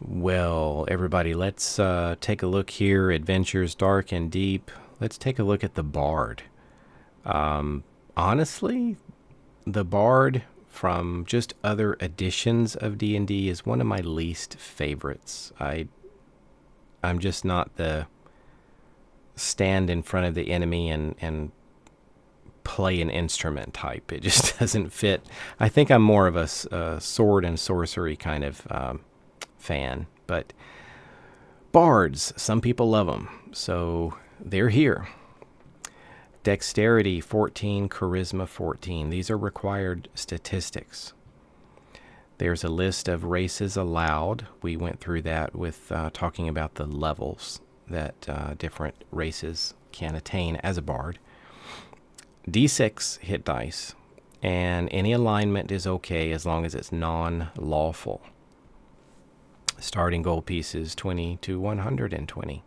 Well, everybody, let's take a look here. Adventures Dark and Deep. Let's take a look at the Bard. Honestly, the Bard from just other editions of D&D is one of my least favorites. I'm just not the stand in front of the enemy and play an instrument type. It just doesn't fit. I think I'm more of a sword and sorcery kind of fan. But bards, some people love them, so they're here. Dexterity 14, charisma 14. These are required statistics. There's a list of races allowed. We went through that with talking about the levels that different races can attain as a bard. D6 hit dice, and any alignment is okay as long as it's non-lawful. Starting gold pieces 20 to 120.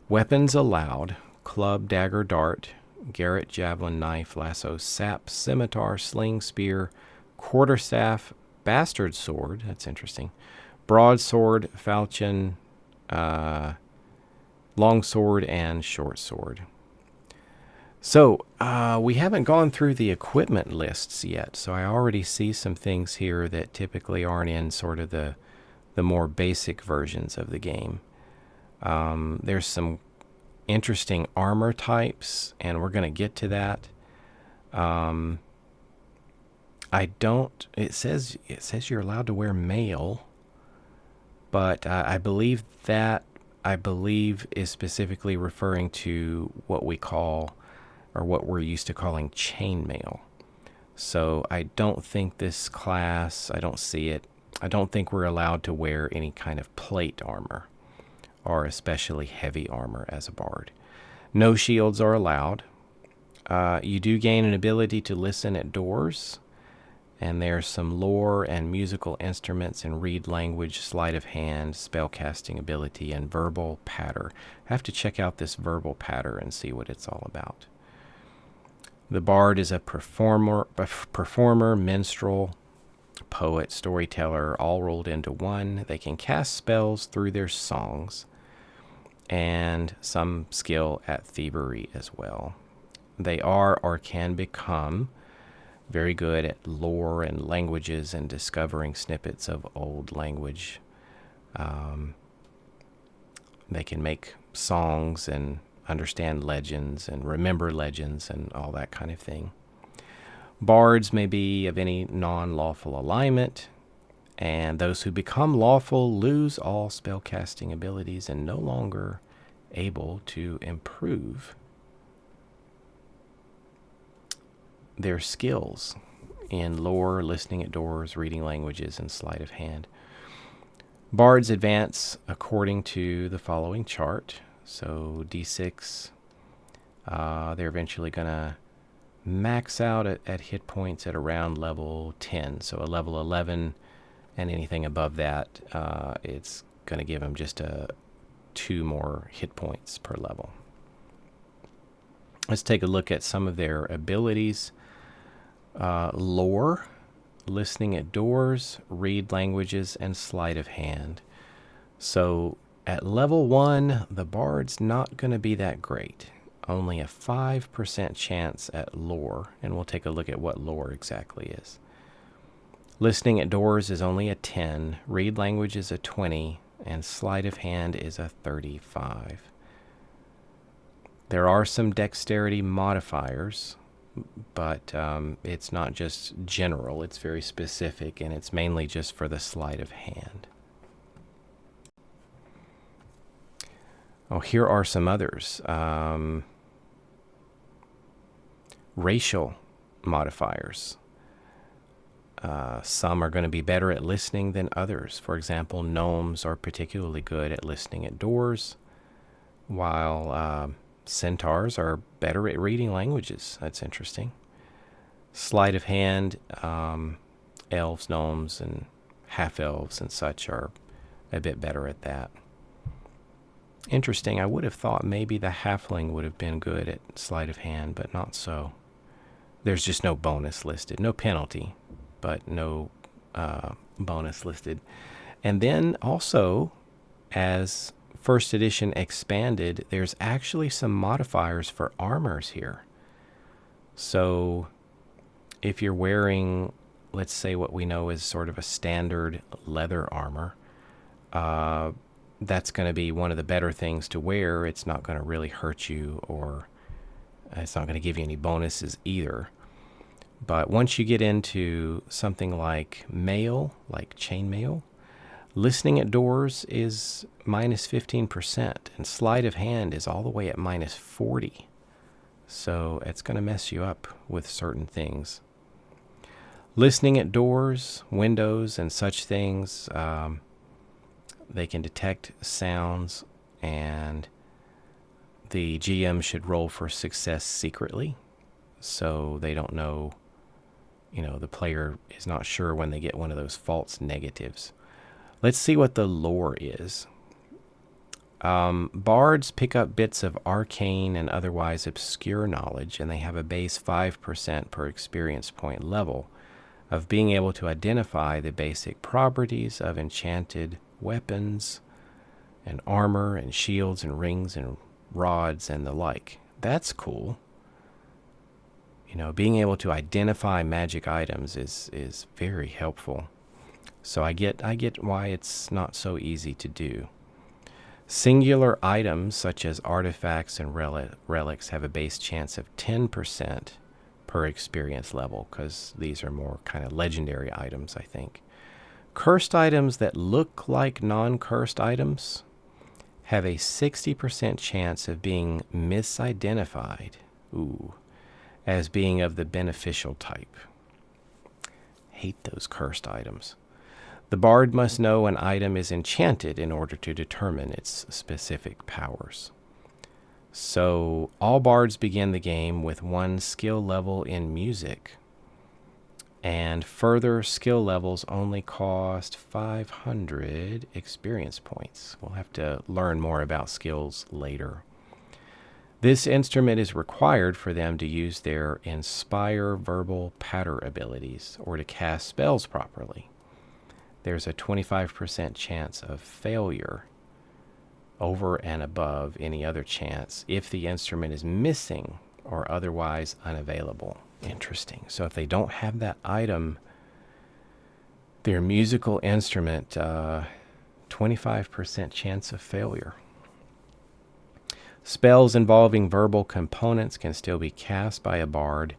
Weapons allowed: club, dagger, dart, garrote, javelin, knife, lasso, sap, scimitar, sling, spear, quarterstaff, bastard sword, that's interesting, broadsword, falchion, long sword, and short sword. So we haven't gone through the equipment lists yet, so I already see some things here that typically aren't in sort of the more basic versions of the game. There's some interesting armor types, and we're going to get to that. It says you're allowed to wear mail, but I believe is specifically referring to what we call, or what we're used to calling, chainmail. So I don't think this class, I don't see it. I don't think we're allowed to wear any kind of plate armor, or especially heavy armor as a bard. No shields are allowed. You do gain an ability to listen at doors, and there's some lore and musical instruments and read language, sleight of hand, spellcasting ability, and verbal patter. I have to check out this verbal patter and see what it's all about. The bard is a performer, minstrel, poet, storyteller, all rolled into one. They can cast spells through their songs, and some skill at thievery as well. They are, or can become, very good at lore and languages and discovering snippets of old language. They can make songs and understand legends and remember legends and all that kind of thing. Bards may be of any non-lawful alignment, and those who become lawful lose all spellcasting abilities and no longer able to improve their skills in lore, listening at doors, reading languages, and sleight of hand. Bards advance according to the following chart. So D6, they're eventually going to max out at hit points at around level 10. So a level 11 and anything above that, it's going to give them just 2 more hit points per level. Let's take a look at some of their abilities. Lore, listening at doors, read languages, and sleight of hand. So at level 1, the bard's not going to be that great. Only a 5% chance at lore, and we'll take a look at what lore exactly is. Listening at doors is only a 10, read language is a 20, and sleight of hand is a 35. There are some dexterity modifiers, but it's not just general, it's very specific, and it's mainly just for the sleight of hand. Oh, here are some others. Racial modifiers. Some are going to be better at listening than others. For example, gnomes are particularly good at listening at doors, while centaurs are better at reading languages. That's interesting. Sleight of hand, elves, gnomes, and half-elves and such are a bit better at that. Interesting. I would have thought maybe the halfling would have been good at sleight of hand, but not so. There's just no bonus listed. No penalty, but no bonus listed. And then also, as first edition expanded, there's actually some modifiers for armors here. So if you're wearing, let's say what we know is sort of a standard leather armor, that's going to be one of the better things to wear. It's not going to really hurt you, or it's not going to give you any bonuses either. But once you get into something like mail, like chainmail, listening at doors is minus 15%, and sleight of hand is all the way at minus 40. So it's going to mess you up with certain things. Listening at doors, windows, and such things, they can detect sounds, and the GM should roll for success secretly, so they don't know, the player is not sure when they get one of those false negatives. Let's see what the lore is. Bards pick up bits of arcane and otherwise obscure knowledge, and they have a base 5% per experience point level of being able to identify the basic properties of enchanted weapons and armor and shields and rings and rods and the like. That's cool. Being able to identify magic items is very helpful. So I get why it's not so easy to do. Singular items such as artifacts and relics have a base chance of 10% per experience level, because these are more kind of legendary items, I think. Cursed items that look like non-cursed items have a 60% chance of being misidentified as being of the beneficial type. Hate those cursed items. The bard must know an item is enchanted in order to determine its specific powers. So all bards begin the game with 1 skill level in music, and further skill levels only cost 500 experience points. We'll have to learn more about skills later. This instrument is required for them to use their inspire verbal patter abilities or to cast spells properly. There's a 25% chance of failure over and above any other chance if the instrument is missing or otherwise unavailable. Interesting. So if they don't have that item, their musical instrument, 25% chance of failure. Spells involving verbal components can still be cast by a bard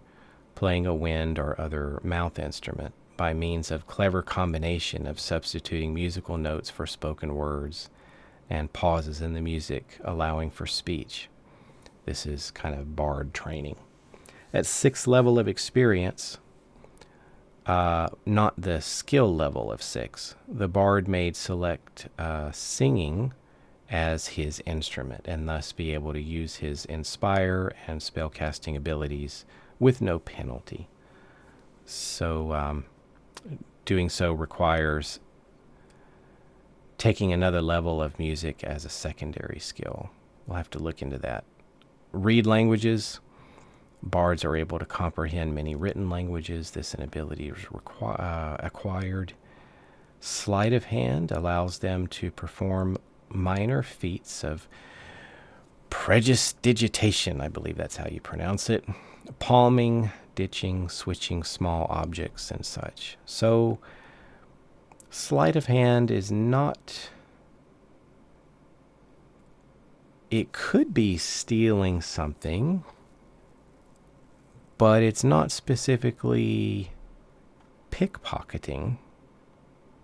playing a wind or other mouth instrument by means of clever combination of substituting musical notes for spoken words and pauses in the music, allowing for speech. This is kind of bard training. At 6th level of experience, not the skill level of 6, the bard may select singing as his instrument and thus be able to use his inspire and spellcasting abilities with no penalty. So doing so requires taking another level of music as a secondary skill. We'll have to look into that. Read languages. Bards are able to comprehend many written languages. This inability is acquired. Sleight of hand allows them to perform minor feats of prestidigitation, I believe that's how you pronounce it, palming, ditching, switching small objects, and such. So sleight of hand is not... It could be stealing something, but it's not specifically pickpocketing.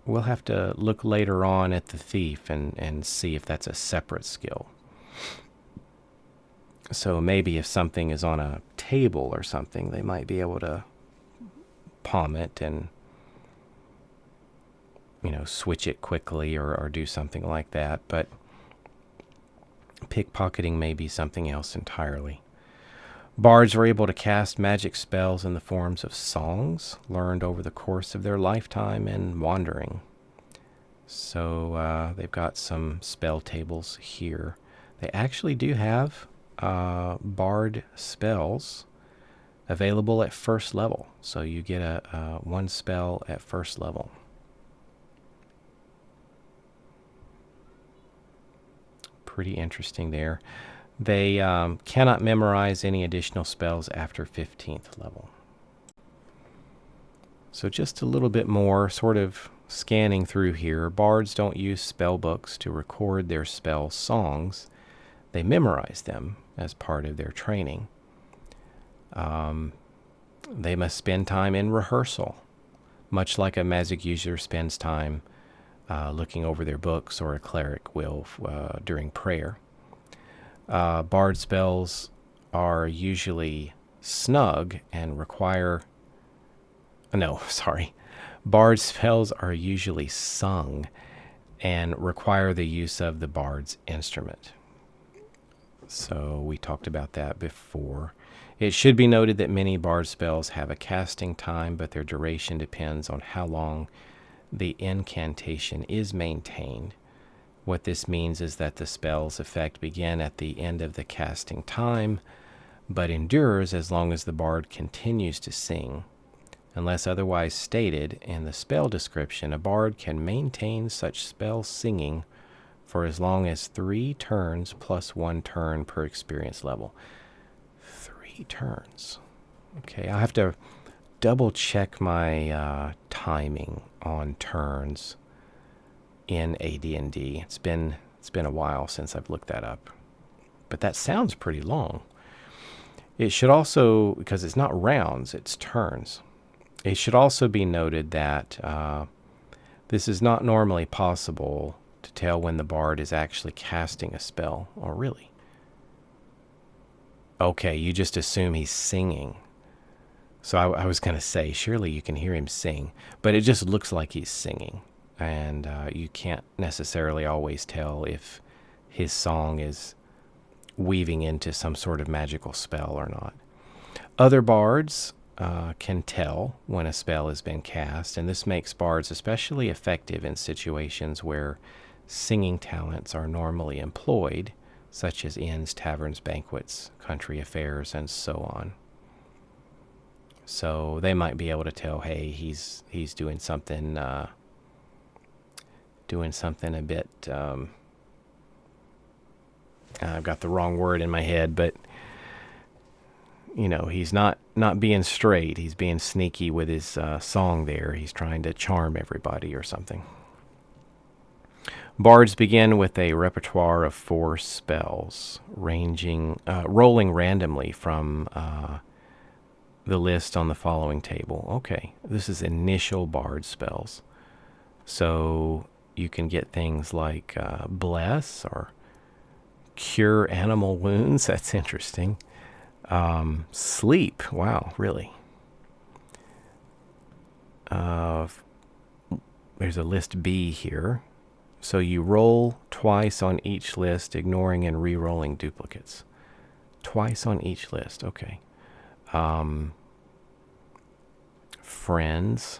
We'll have to look later on at the thief and see if that's a separate skill. So maybe if something is on a table or something, they might be able to palm it and, switch it quickly or do something like that. But pickpocketing may be something else entirely. Bards are able to cast magic spells in the forms of songs learned over the course of their lifetime and wandering. So they've got some spell tables here. They actually do have bard spells available at 1st level. So you get a 1 spell at 1st level. Pretty interesting there. They cannot memorize any additional spells after 15th level. So just a little bit more sort of scanning through here. Bards don't use spell books to record their spell songs. They memorize them as part of their training. They must spend time in rehearsal, much like a magic user spends time looking over their books, or a cleric will during prayer. Bard spells are usually snug and require... No, sorry. Bard spells are usually sung and require the use of the bard's instrument. So we talked about that before. It should be noted that many bard spells have a casting time, but their duration depends on how long the incantation is maintained. What this means is that the spell's effect begins at the end of the casting time, but endures as long as the bard continues to sing. Unless otherwise stated in the spell description, a bard can maintain such spell singing for as long as 3 turns plus 1 turn per experience level. 3 turns. Okay, I'll have to double check my timing on turns in AD&D. It's been a while since I've looked that up. But that sounds pretty long. It should also, because it's not rounds, it's turns. It should also be noted that this is not normally possible to tell when the bard is actually casting a spell. Oh, really? Okay, you just assume he's singing. So I was going to say, surely you can hear him sing, but it just looks like he's singing. And you can't necessarily always tell if his song is weaving into some sort of magical spell or not. Other bards can tell when a spell has been cast, and this makes bards especially effective in situations where singing talents are normally employed, such as inns, taverns, banquets, country affairs, and so on. So they might be able to tell, hey, he's doing something a bit. I've got the wrong word in my head, but he's not being straight. He's being sneaky with his song there. He's trying to charm everybody or something. Bards begin with a repertoire of 4 spells, rolling randomly from the list on the following table. Okay, this is initial bard spells. So you can get things like bless or cure animal wounds. That's interesting. Sleep. Wow, really? There's a list B here. So you roll twice on each list, ignoring and re-rolling duplicates. Twice on each list. Okay. Friends.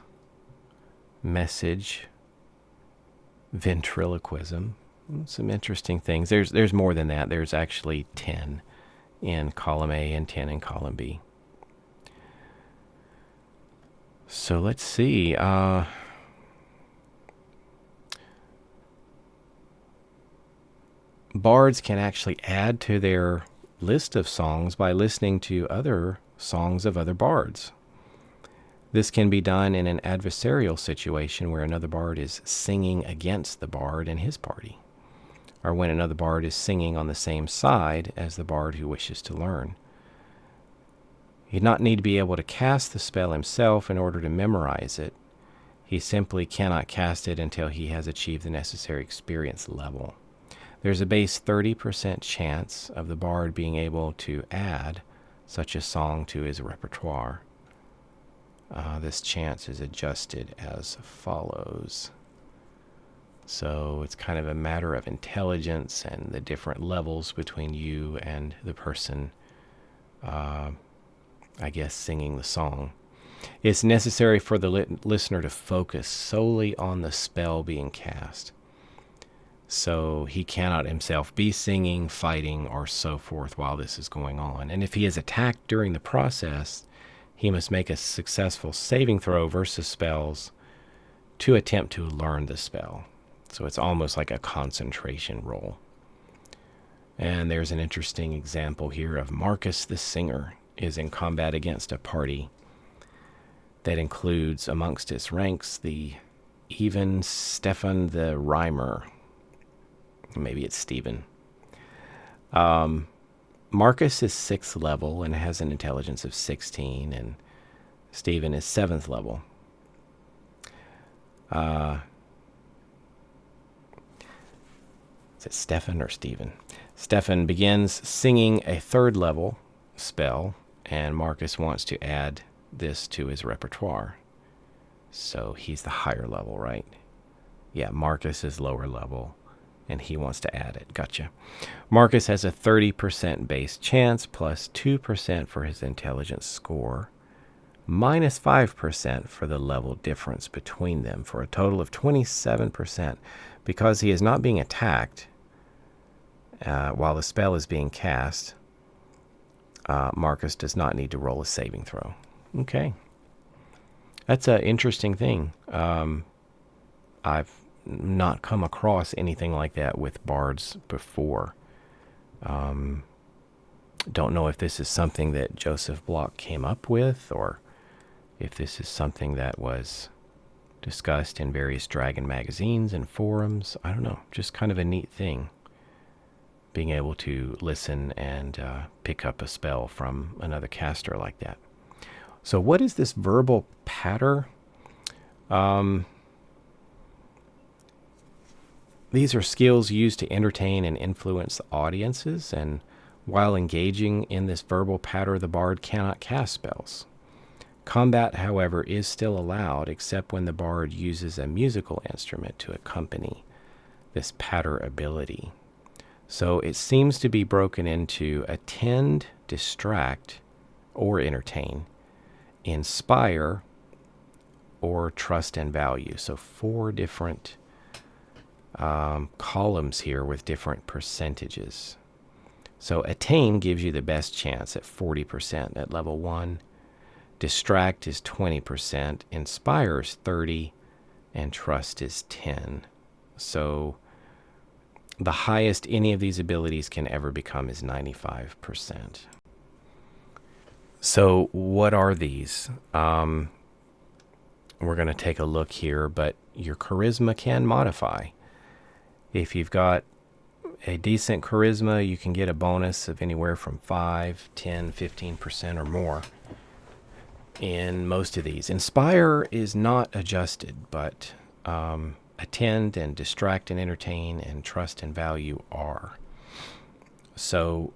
Message. Ventriloquism. Some interesting things. There's more than that. There's actually 10 in column A and 10 in column B. So let's see. Bards can actually add to their list of songs by listening to other songs of other bards. This can be done in an adversarial situation where another bard is singing against the bard and his party, or when another bard is singing on the same side as the bard who wishes to learn. He does not need to be able to cast the spell himself in order to memorize it. He simply cannot cast it until he has achieved the necessary experience level. There's a base 30% chance of the bard being able to add such a song to his repertoire. This chance is adjusted as follows. So it's kind of a matter of intelligence and the different levels between you and the person, singing the song. It's necessary for the listener to focus solely on the spell being cast. So he cannot himself be singing, fighting, or so forth while this is going on. And if he is attacked during the process, he must make a successful saving throw versus spells to attempt to learn the spell. So it's almost like a concentration roll. And there's an interesting example here of Marcus the singer is in combat against a party that includes amongst its ranks the even Stefan the rhymer. Maybe it's Stephen. Marcus is 6th level and has an intelligence of 16, and Stephen is 7th level. Is it Stefan or Stephen? Stefan begins singing a 3rd level spell, and Marcus wants to add this to his repertoire. So he's the higher level, right? Yeah, Marcus is lower level, and he wants to add it. Gotcha. Marcus has a 30% base chance, plus 2% for his intelligence score, minus 5% for the level difference between them, for a total of 27%. Because he is not being attacked while the spell is being cast, Marcus does not need to roll a saving throw. Okay. That's an interesting thing. I've not come across anything like that with bards before. Don't know if this is something that Joseph Bloch came up with, or if this is something that was discussed in various dragon magazines and forums. I don't know. Just kind of a neat thing, being able to listen and pick up a spell from another caster like that. So what is this verbal patter? These are skills used to entertain and influence audiences, and while engaging in this verbal patter, the bard cannot cast spells. Combat, however, is still allowed, except when the bard uses a musical instrument to accompany this patter ability. So it seems to be broken into attend, distract, or entertain, inspire, or trust and value. So 4 different columns here with different percentages. So attain gives you the best chance at 40% at level 1. Distract is 20%, inspire is 30%, and trust is 10%. So the highest any of these abilities can ever become is 95%. So what are these? We're going to take a look here, but your charisma can modify. If you've got a decent charisma, you can get a bonus of anywhere from 5, 10, 15% or more in most of these. Inspire is not adjusted, but attend and distract and entertain and trust and value are. So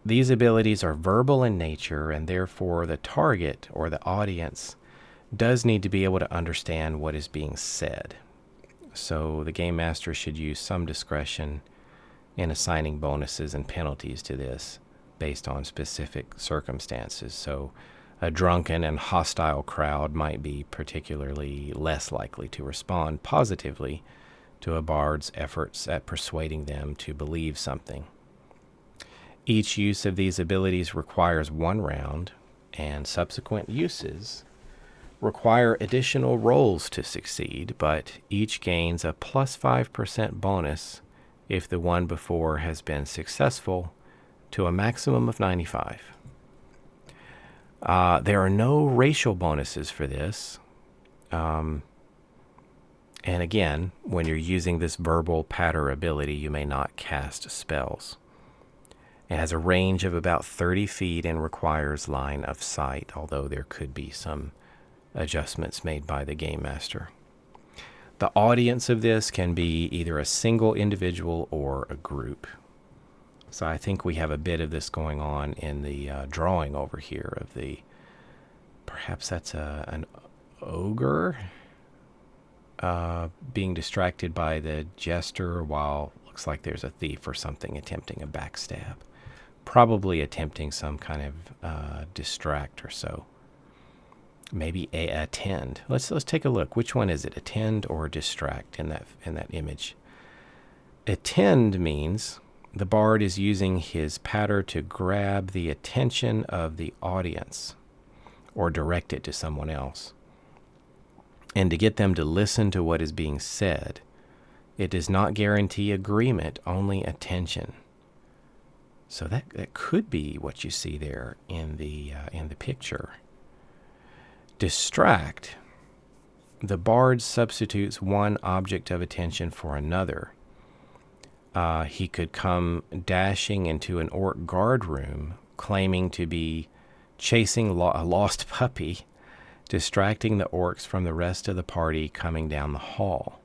these abilities are verbal in nature, and therefore the target or the audience does need to be able to understand what is being said. So the game master should use some discretion in assigning bonuses and penalties to this based on specific circumstances. So a drunken and hostile crowd might be particularly less likely to respond positively to a bard's efforts at persuading them to believe something. Each use of these abilities requires 1 round, and subsequent uses require additional rolls to succeed, but each gains a plus 5% bonus if the one before has been successful, to a maximum of 95. There are no racial bonuses for this. And again, when you're using this verbal patter ability, you may not cast spells. It has a range of about 30 feet and requires line of sight, although there could be some adjustments made by the game master. The audience of this can be either a single individual or a group. So I think we have a bit of this going on in the drawing over here of the, perhaps that's an ogre being distracted by the jester while looks like there's a thief or something attempting a backstab. Probably attempting some kind of distract or so. Maybe attend. Let's take a look. Which one is it? Attend or distract in that image? Attend means the bard is using his patter to grab the attention of the audience or direct it to someone else, and to get them to listen to what is being said. It does not guarantee agreement, only attention. So that could be what you see there in the picture. Distract. The bard substitutes one object of attention for another. He could come dashing into an orc guard room, claiming to be chasing a lost puppy, distracting the orcs from the rest of the party coming down the hall.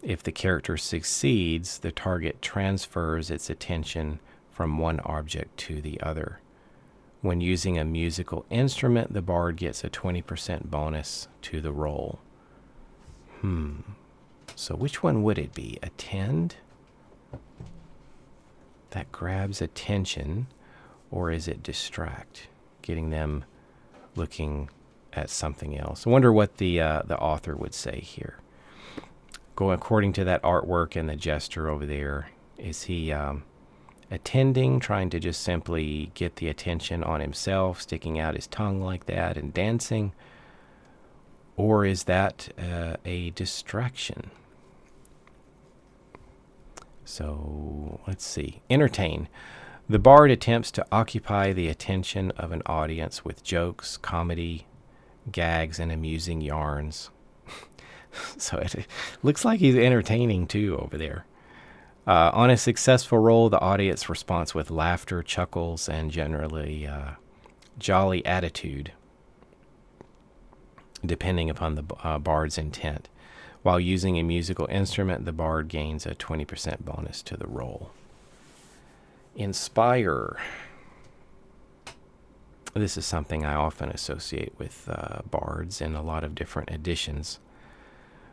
If the character succeeds, the target transfers its attention from one object to the other. When using a musical instrument, the bard gets a 20% bonus to the roll. So which one would it be? Attend? That grabs attention, or is it distract? Getting them looking at something else. I wonder what the author would say here. Go according to that artwork and the gesture over there. Is he attending, trying to just simply get the attention on himself, sticking out his tongue like that and dancing? Or is that a distraction? So let's see. Entertain. The bard attempts to occupy the attention of an audience with jokes, comedy, gags, and amusing yarns. So it looks like he's entertaining too over there. On a successful roll, the audience responds with laughter, chuckles, and generally jolly attitude, depending upon the bard's intent. While using a musical instrument, the bard gains a 20% bonus to the roll. Inspire. This is something I often associate with bards in a lot of different editions.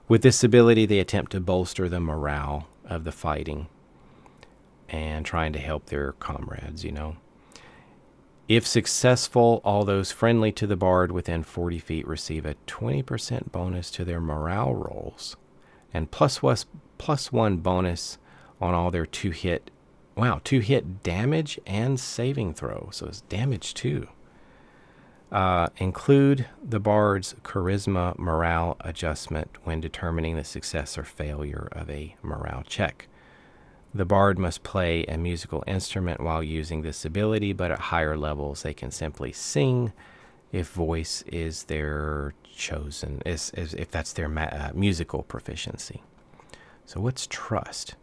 With this ability, they attempt to bolster the morale of the fighting and trying to help their comrades, If successful, all those friendly to the bard within 40 feet receive a 20% bonus to their morale rolls and plus one bonus on all their two-hit damage and saving throw. So it's damage too. Include the bard's charisma morale adjustment when determining the success or failure of a morale check. The bard must play a musical instrument while using this ability, but at higher levels they can simply sing if voice is their chosen, if that's their musical proficiency. So what's trust?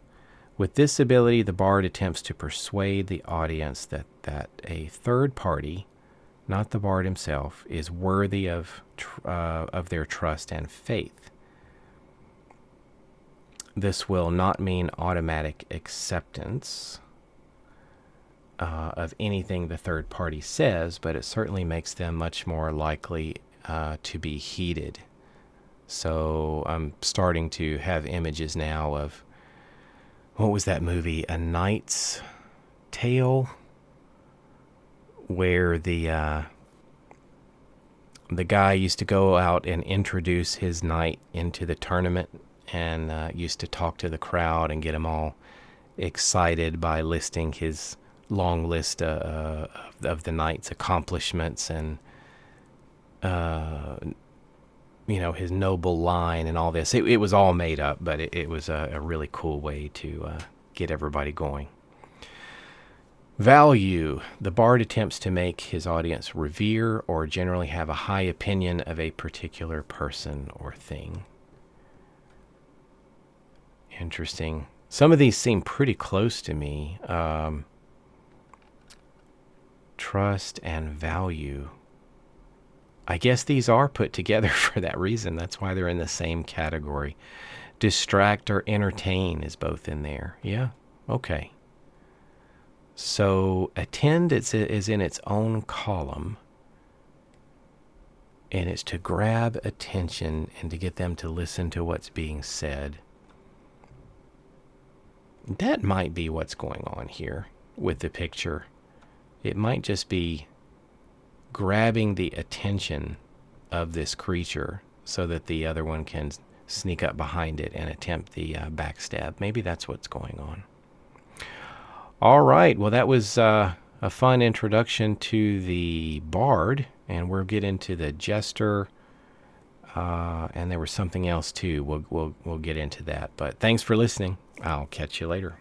With this ability, the bard attempts to persuade the audience that a third party, not the bard himself, is worthy of their trust and faith. This will not mean automatic acceptance of anything the third party says, but it certainly makes them much more likely to be heeded. So I'm starting to have images now of, what was that movie, A Knight's Tale, where the guy used to go out and introduce his knight into the tournament and used to talk to the crowd and get them all excited by listing his long list of the knight's accomplishments and his noble line and all this. It was all made up, but it was a really cool way to get everybody going. Value. The bard attempts to make his audience revere or generally have a high opinion of a particular person or thing. Interesting. Some of these seem pretty close to me. Trust and value. I guess these are put together for that reason. That's why they're in the same category. Distract or entertain is both in there. Yeah, okay. So attend is in its own column, and it's to grab attention and to get them to listen to what's being said. That might be what's going on here with the picture. It might just be grabbing the attention of this creature so that the other one can sneak up behind it and attempt the backstab. Maybe that's what's going on. All right. Well, that was a fun introduction to the bard, and we'll get into the jester, and there was something else too. We'll get into that. But thanks for listening. I'll catch you later.